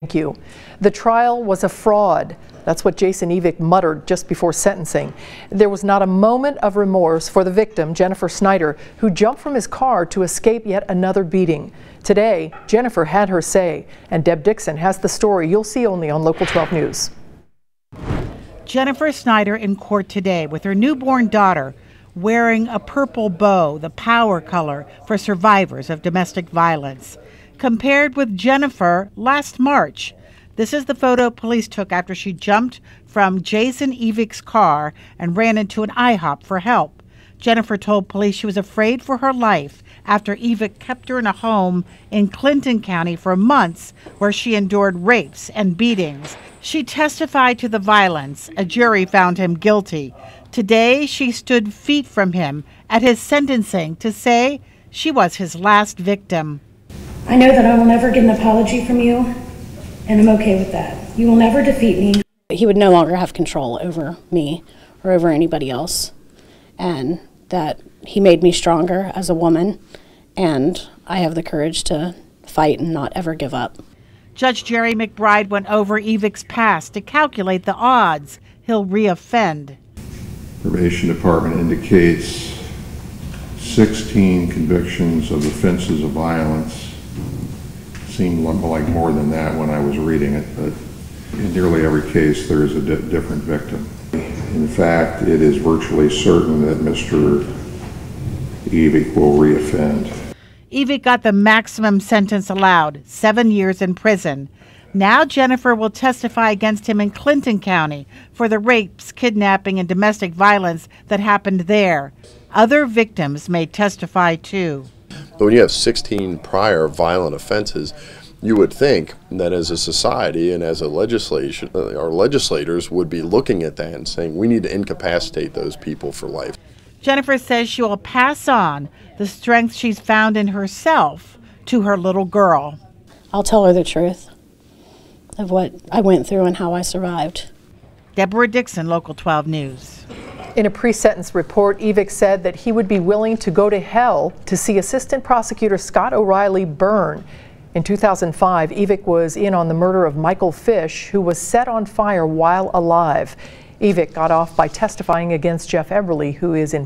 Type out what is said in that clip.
Thank you. The trial was a fraud. That's what Jason Evick muttered just before sentencing. There was not a moment of remorse for the victim, Jennifer Snyder, who jumped from his car to escape yet another beating. Today, Jennifer had her say, and Deb Dixon has the story you'll see only on Local 12 News. Jennifer Snyder in court today with her newborn daughter wearing a purple bow, the power color for survivors of domestic violence, compared with Jennifer last March. This is the photo police took after she jumped from Jason Evick's car and ran into an IHOP for help. Jennifer told police she was afraid for her life after Evick kept her in a home in Clinton County for months where she endured rapes and beatings. She testified to the violence. A jury found him guilty. Today, she stood feet from him at his sentencing to say she was his last victim. I know that I will never get an apology from you, and I'm okay with that. You will never defeat me. He would no longer have control over me or over anybody else, and that he made me stronger as a woman, and I have the courage to fight and not ever give up. Judge Jerry McBride went over Evick's past to calculate the odds he'll reoffend. The probation department indicates 16 convictions of offenses of violence. Seemed like more than that when I was reading it, but in nearly every case there is a different victim. In fact, it is virtually certain that Mr. Evick will reoffend. Evick got the maximum sentence allowed, 7 years in prison. Now Jennifer will testify against him in Clinton County for the rapes, kidnapping, and domestic violence that happened there. Other victims may testify too. But when you have 16 prior violent offenses, you would think that as a society and as a legislation, our legislators would be looking at that and saying we need to incapacitate those people for life. Jennifer says she will pass on the strength she's found in herself to her little girl. I'll tell her the truth of what I went through and how I survived. Deborah Dixon, Local 12 News. In a pre-sentence report, Evick said that he would be willing to go to hell to see Assistant Prosecutor Scott O'Reilly burn. In 2005, Evick was in on the murder of Michael Fish, who was set on fire while alive. Evick got off by testifying against Jeff Everly, who is in prison.